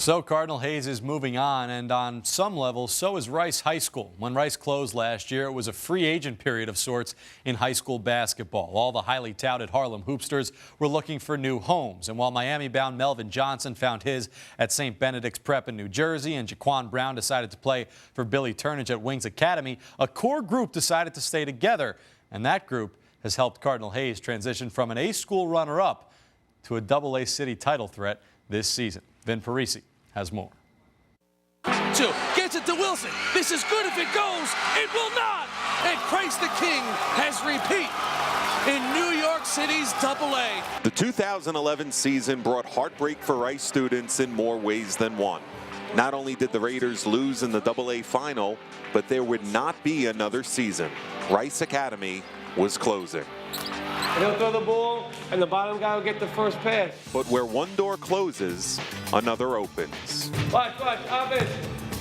So Cardinal Hayes is moving on, and on some levels, so is Rice High School. When Rice closed last year, it was a free agent period of sorts in high school basketball. All the highly touted Harlem hoopsters were looking for new homes. And while Miami-bound Melvin Johnson found his at St. Benedict's Prep in New Jersey, and Jaquan Brown decided to play for Billy Turnage at Wings Academy, a core group decided to stay together. And that group has helped Cardinal Hayes transition from an A-school runner-up to a AA city title threat this season. Vin Parise has more. Gets it to Wilson. This is good if it goes. It will not. And Christ the King has repeat in New York City's AA. The 2011 season brought heartbreak for Rice students in more ways than one. Not only did the Raiders lose in the AA final, but there would not be another season. Rice Academy was closing. He'll throw the ball, and the bottom guy will get the first pass. But where one door closes, another opens. Watch, offense.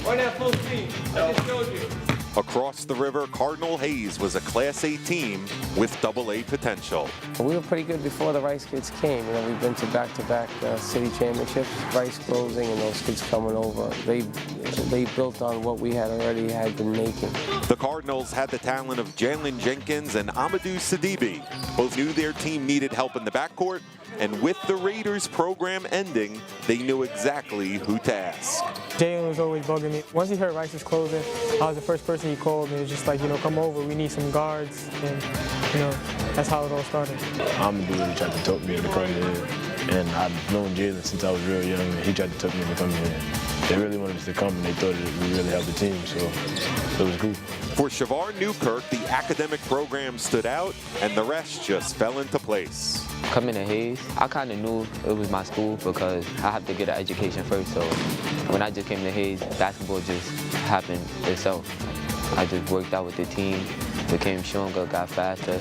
Right now, full speed. I just showed you. Across the river, Cardinal Hayes was a Class A team with AA potential. We were pretty good before the Rice kids came. You know, we've been to back-to-back city championships. Rice closing and those kids coming over. They built on what we had already been making. The Cardinals had the talent of Jalen Jenkins and Amadou Sidibe. Both knew their team needed help in the backcourt, and with the Raiders program ending, they knew exactly who to ask. Jalen was always bugging me. Once he heard Rice was closing, I was the first person he called, and it was just like, come over, we need some guards, and, that's how it all started. Amadou really tried to talk me into coming here, and I've known Jalen since I was real young, and he tried to talk me into coming here. They really wanted us to come, and they thought that we really helped the team, so it was cool. For Shavar Newkirk, the academic program stood out, and the rest just fell into place. Coming to Hayes, I kind of knew it was my school because I have to get an education first. So when I just came to Hayes, basketball just happened itself. I just worked out with the team, became stronger, got faster.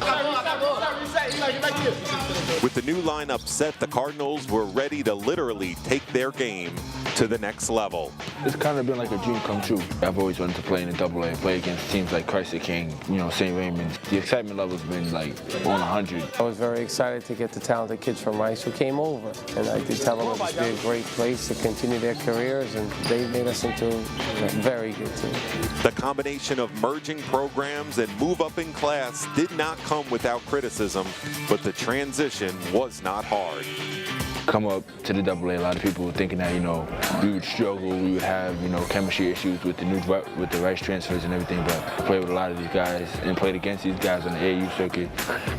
With the new lineup set, the Cardinals were ready to literally take their game to the next level. It's kind of been like a dream come true. I've always wanted to play in the AA, play against teams like Christ the King, St. Raymond. The excitement level's been like on 100. I was very excited to get the talented kids from Rice who came over. And I did tell them it would be a great place to continue their careers, and they made us into a very good team. The combination of merging programs and move up in class did not come without criticism, but the transition was not hard. Come up to the AA, a lot of people were thinking that, we would struggle, we would have, chemistry issues with the Rice transfers and everything, but I played with a lot of these guys and played against these guys on the AAU circuit,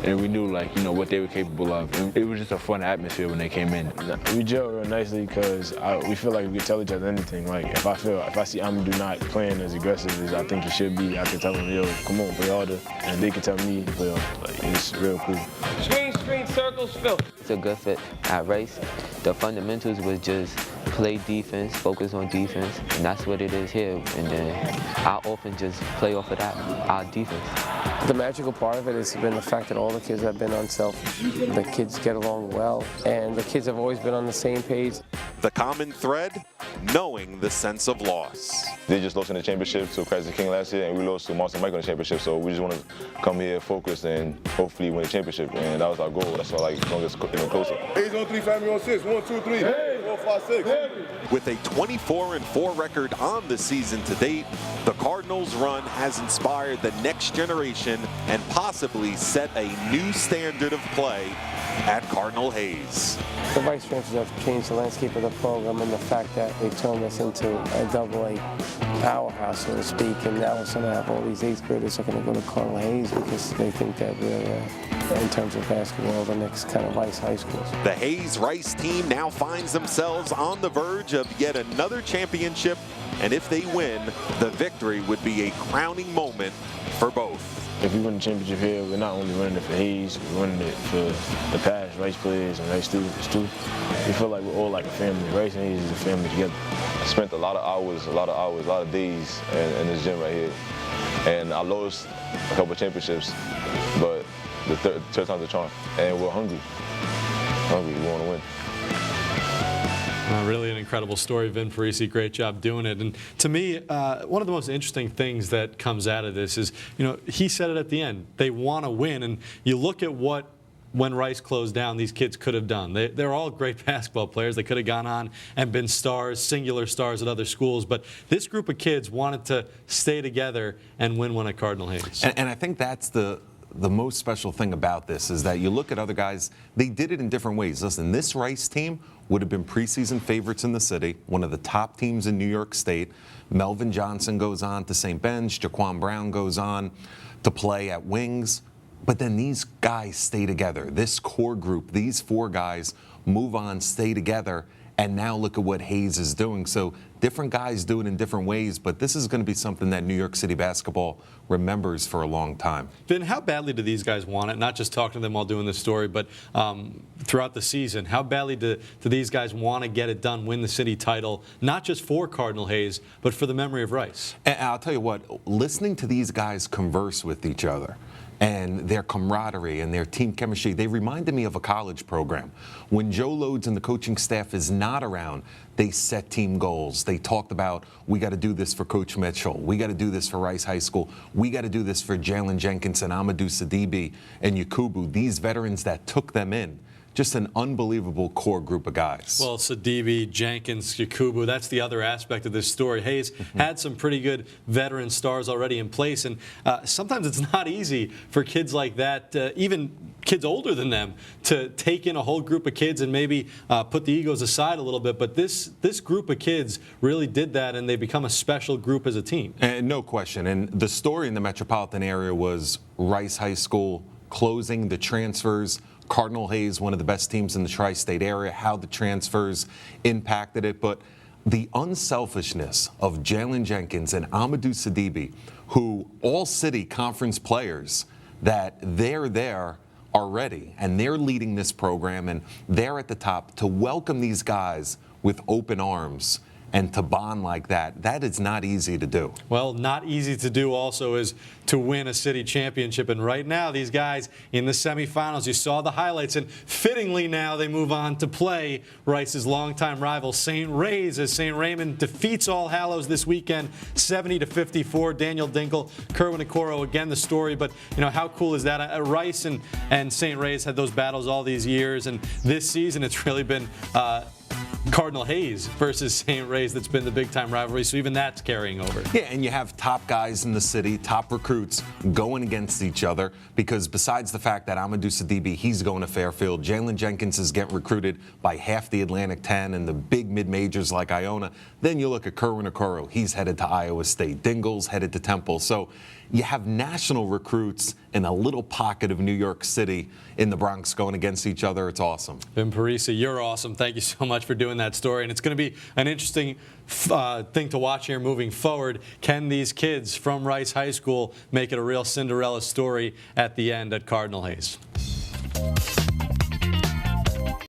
and we knew, what they were capable of. And it was just a fun atmosphere when they came in. We gel real nicely because we feel like we can tell each other anything. Like, if I see Amadou not playing as aggressive as I think he should be, I can tell him, yo, come on, play harder, and they can tell me to play harder. Like, it's real cool. Screen, circles, fill. It's a good fit at Rice. The fundamentals was just play defense, focus on defense, and that's what it is here. And then I often just play off of that, our defense. The magical part of it has been the fact that all the kids have been unselfish. The kids get along well, and the kids have always been on the same page. The common thread, knowing the sense of loss. They just lost in the championship to Christ the King last year, and we lost to Monster Mike in the championship, so we just want to come here focused and hopefully win the championship, and that was our goal. That's why it's going to get closer. Hayes on 3, family on 6. 1, 2, 3. Hey. 4, 5, 6. With a 24-4 record on the season to date, the Cardinals' run has inspired the next generation and possibly set a new standard of play at Cardinal Hayes. The Rice transfers have changed the landscape of the program, and the fact that they turned us into a AA powerhouse, so to speak, and now we're going to have all these 8th graders are going to go to Cardinal Hayes because they think that we're, in terms of basketball, the next kind of Rice high schools. The Hayes-Rice team now finds themselves on the verge of yet another championship, and if they win, the victory would be a crowning moment for both. If we win the championship here, we're not only winning it for Hayes, we're winning it for the past Rice players and Rice students too. We feel like we're all like a family. Rice and Hayes is a family together. I spent a lot of hours, a lot of days in this gym right here. And I lost a couple of championships, but the third time's a charm. And we're hungry. We want to win. Really an incredible story, Vin Parise. Great job doing it. And to me, one of the most interesting things that comes out of this is, he said it at the end. They want to win, and you look at what when Rice closed down, these kids could have done. They're all great basketball players. They could have gone on and been stars, singular stars at other schools. But this group of kids wanted to stay together and win one at Cardinal Hayes. And I think that's the most special thing about this is that you look at other guys, they did it in different ways. Listen, this Rice team would have been preseason favorites in the city, one of the top teams in New York State. Melvin Johnson goes on to St. Ben's, Jaquan Brown goes on to play at wings. But then these guys stay together. This core group, these 4 guys move on, stay together, and now look at what Hayes is doing. So different guys do it in different ways, but this is going to be something that New York City basketball remembers for a long time. Vin, how badly do these guys want it? Not just talking to them while doing this story, but throughout the season. How badly do these guys want to get it done, win the city title, not just for Cardinal Hayes, but for the memory of Rice? And I'll tell you what, listening to these guys converse with each other, and their camaraderie and their team chemistry, they reminded me of a college program. When Joe Lodes and the coaching staff is not around, they set team goals. They talked about, we got to do this for Coach Mitchell. We got to do this for Rice High School. We got to do this for Jalen Jenkins and Amadou Sidibe and Yakubu, these veterans that took them in. Just an unbelievable core group of guys. Well, Sidibe, Jenkins, Yakubu, that's the other aspect of this story. Hayes had some pretty good veteran stars already in place, and sometimes it's not easy for kids like that, even kids older than them, to take in a whole group of kids and maybe put the egos aside a little bit. But this group of kids really did that, and they become a special group as a team. And no question. And the story in the metropolitan area was Rice High School closing, the transfers, Cardinal Hayes, one of the best teams in the tri-state area, how the transfers impacted it. But the unselfishness of Jalen Jenkins and Amadou Sidibe, who all city conference players, that they're there already and they're leading this program and they're at the top, to welcome these guys with open arms and to bond like that, that is not easy to do. Well, not easy to do also is to win a city championship. And right now, these guys in the semifinals, you saw the highlights. And fittingly now, they move on to play Rice's longtime rival, St. Ray's, as St. Raymond defeats All Hallows this weekend, 70-54. Daniel Dinkle, Kerwin Okoro, again, the story. But, you know, how cool is that? Rice and St. Ray's had those battles all these years. And this season, it's really been Cardinal Hayes versus St. Ray's that's been the big-time rivalry, so even that's carrying over. Yeah, and you have top guys in the city, top recruits going against each other, because besides the fact that Amadou Sidibe, he's going to Fairfield, Jalen Jenkins is getting recruited by half the Atlantic 10 and the big mid-majors like Iona. Then you look at Kerwin Okoro, he's headed to Iowa State. Dingle's headed to Temple. So you have national recruits in a little pocket of New York City in the Bronx going against each other. It's awesome. Vin Parise, you're awesome. Thank you so much for doing that story. And it's going to be an interesting thing to watch here moving forward. Can these kids from Rice High School make it a real Cinderella story at the end at Cardinal Hayes?